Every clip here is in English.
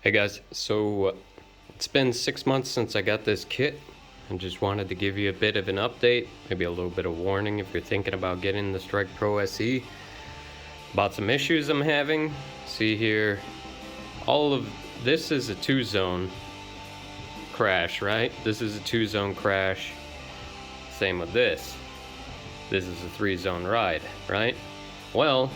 Hey guys, so it's been 6 months since I got this kit. I just wanted to give you a bit of an update, maybe a little bit of warning if you're thinking about getting the Strike Pro SE. About some issues I'm having. See here, all of this is a 2-zone crash, right? This is a 2-zone crash. Same with this. This is a 3-zone ride, right? Well,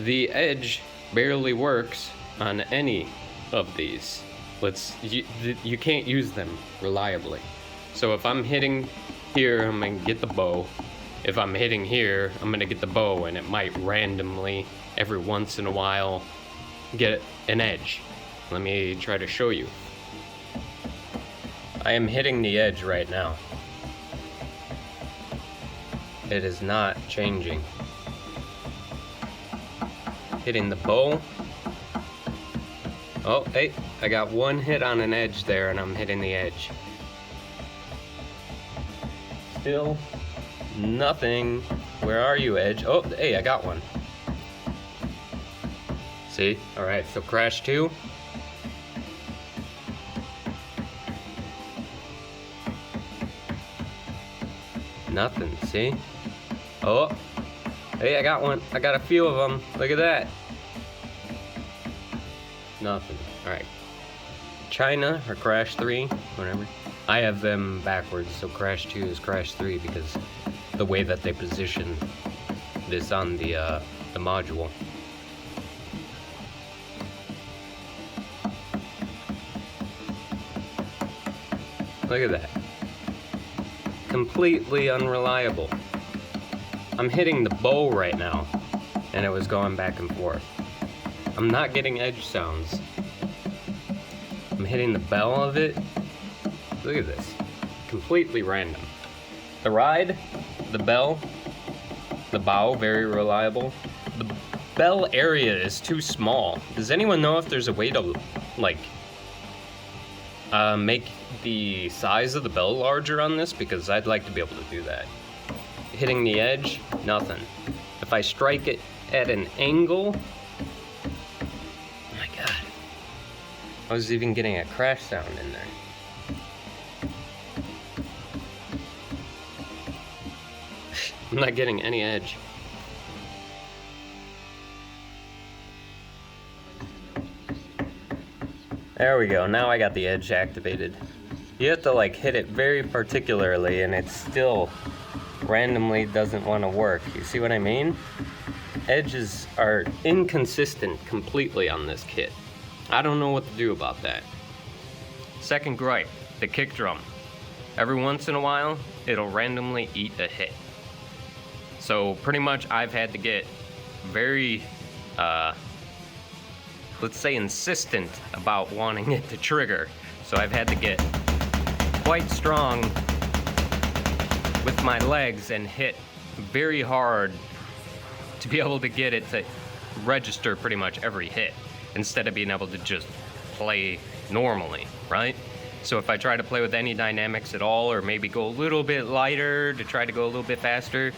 the edge barely works on any of these. You can't use them reliably. So if I'm hitting here, I'm gonna get the bow. If I'm hitting here, I'm gonna get the bow, and it might randomly, every once in a while, get an edge. Let me try to show you. I am hitting the edge right now. It is not changing. Hitting the bow. Oh, hey, I got one hit on an edge there, and I'm hitting the edge. Still nothing. Where are you, edge? Oh, hey, I got one. See? All right, so crash 2. Nothing, see? Oh, hey, I got one. I got a few of them. Look at that. Nothing. Alright. China, or Crash 3, whatever. I have them backwards, so Crash 2 is Crash 3 because the way that they position this on the module. Look at that. Completely unreliable. I'm hitting the bow right now, and it was going back and forth. I'm not getting edge sounds. I'm hitting the bell of it. Look at this. Completely random. The ride, the bell, the bow, very reliable. The bell area is too small. Does anyone know if there's a way to, like, make the size of the bell larger on this? Because I'd like to be able to do that. Hitting the edge, nothing. If I strike it at an angle, I was even getting a crash sound in there. I'm not getting any edge. There we go, now I got the edge activated. You have to like hit it very particularly, and it still randomly doesn't want to work. You see what I mean? Edges are inconsistent completely on this kit. I don't know what to do about that. Second gripe, the kick drum. Every once in a while, it'll randomly eat a hit. So pretty much I've had to get very, let's say insistent about wanting it to trigger. So I've had to get quite strong with my legs and hit very hard to be able to get it to register pretty much every hit, instead of being able to just play normally, right? So if I try to play with any dynamics at all, or maybe go a little bit lighter to try to go a little bit faster,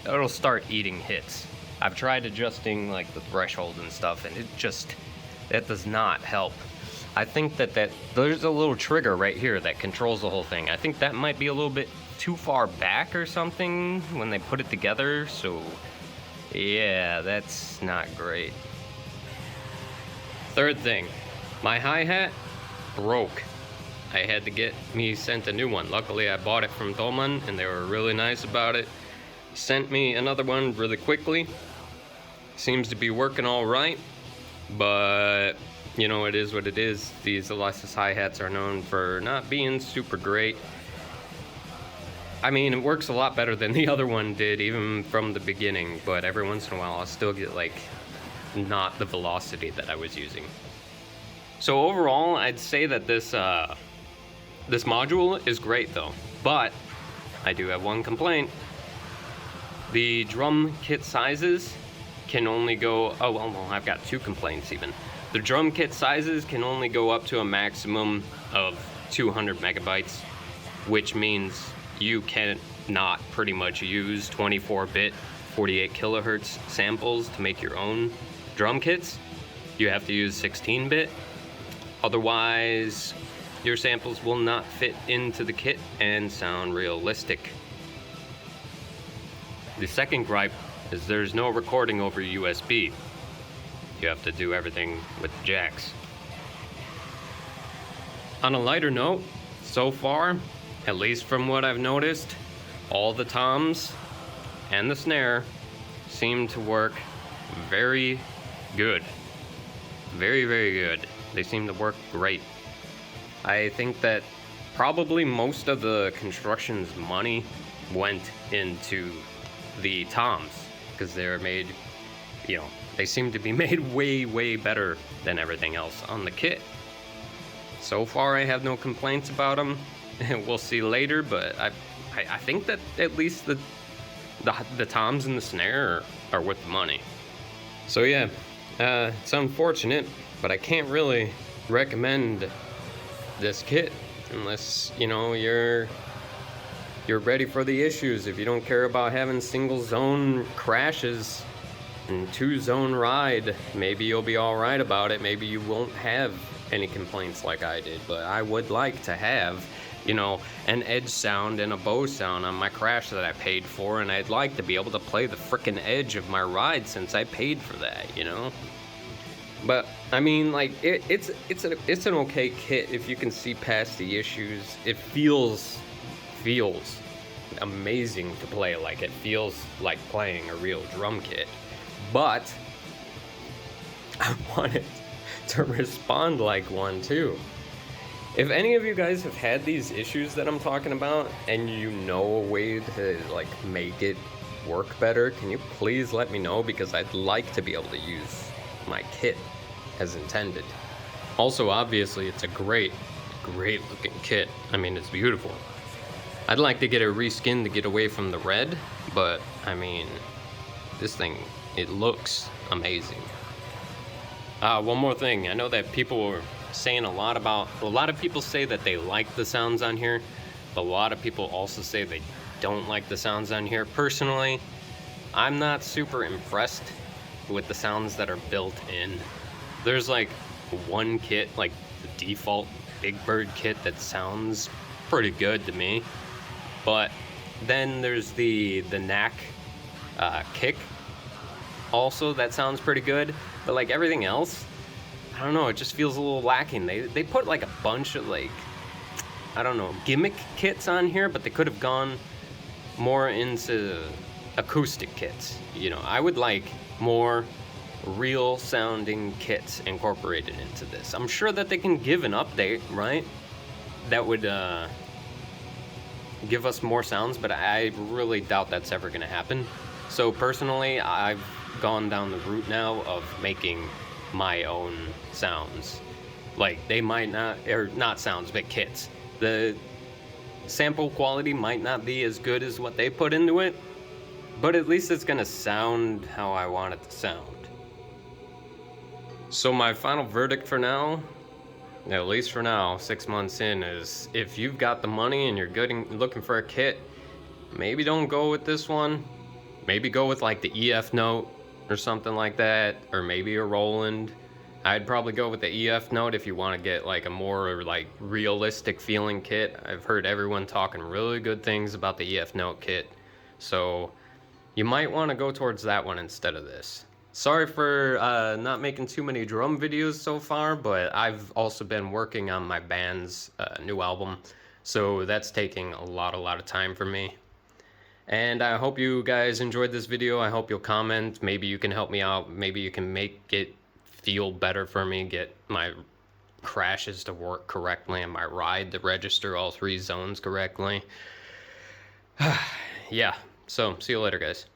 it'll start eating hits. I've tried adjusting like the threshold and stuff, and that does not help. I think that there's a little trigger right here that controls the whole thing. I think that might be a little bit too far back or something when they put it together, so yeah, that's not great. Third thing, my hi-hat broke. I had to get me sent a new one. Luckily I bought it from Thomann and they were really nice about it. Sent me another one really quickly. Seems to be working all right, but you know, it is what it is. These Alesis hi-hats are known for not being super great. I mean, it works a lot better than the other one did, even from the beginning, but every once in a while I'll still get like not the velocity that I was using. So overall, I'd say that this module is great though, but I do have one complaint. The drum kit sizes can only go, oh well, I've got two complaints even. The drum kit sizes can only go up to a maximum of 200 megabytes, which means you cannot pretty much use 24-bit 48 kilohertz samples to make your own drum kits. you have to use 16-bit. Otherwise, your samples will not fit into the kit and sound realistic. The second gripe is there's no recording over USB. You have to do everything with the jacks. On a lighter note, so far, at least from what I've noticed, all the toms and the snare seem to work very good. Very, very good. They seem to work great. I think that probably most of the construction's money went into the toms, because they're made, they seem to be made way, way better than everything else on the kit. So far, I have no complaints about them. We'll see later, but I think that at least the toms and the snare are worth the money. So yeah, it's unfortunate, but I can't really recommend this kit unless you're ready for the issues. If you don't care about having single zone crashes and 2-zone ride, maybe you'll be all right about it. Maybe you won't have any complaints like I did, but I would like to have an edge sound and a bow sound on my crash that I paid for, and I'd like to be able to play the frickin' edge of my ride since I paid for that, But I mean, like, it's an okay kit if you can see past the issues. It feels amazing to play. Like, it feels like playing a real drum kit, but I want it to respond like one too. If any of you guys have had these issues that I'm talking about and you know a way to like make it work better, can you please let me know, because I'd like to be able to use my kit as intended. Also, obviously, it's a great looking kit. I mean, it's beautiful. I'd like to get it reskinned to get away from the red, but I mean, this thing, it looks amazing. One more thing. I know that people were saying a lot of people say that they like the sounds on here, but a lot of people also say they don't like the sounds on here. Personally, I'm not super impressed with the sounds that are built in. There's like one kit, like the default Big Bird kit, that sounds pretty good to me. But then there's the Knack kick also that sounds pretty good. But like everything else, I don't know, it just feels a little lacking. They put like a bunch of like, I don't know, gimmick kits on here, but they could have gone more into acoustic kits. I would like more real sounding kits incorporated into this. I'm sure that they can give an update, right? That would give us more sounds, but I really doubt that's ever going to happen. So personally, I've gone down the route now of making my own sounds. Like, they might not, or not sounds, but kits. The sample quality might not be as good as what they put into it, but at least it's gonna sound how I want it to sound. So my final verdict for now, at least for now, 6 months in, is if you've got the money and you're looking for a kit, maybe don't go with this one. Maybe go with like the EF Note or something like that, or maybe a Roland. I'd probably go with the EF Note if you want to get like a more like realistic feeling kit. I've heard everyone talking really good things about the EF Note kit, so you might want to go towards that one instead of this. Sorry for not making too many drum videos so far, but I've also been working on my band's new album, so that's taking a lot of time for me. And I hope you guys enjoyed this video. I hope you'll comment. Maybe you can help me out. Maybe you can make it feel better for me, get my crashes to work correctly and my ride to register all 3 zones correctly. Yeah, so see you later, guys.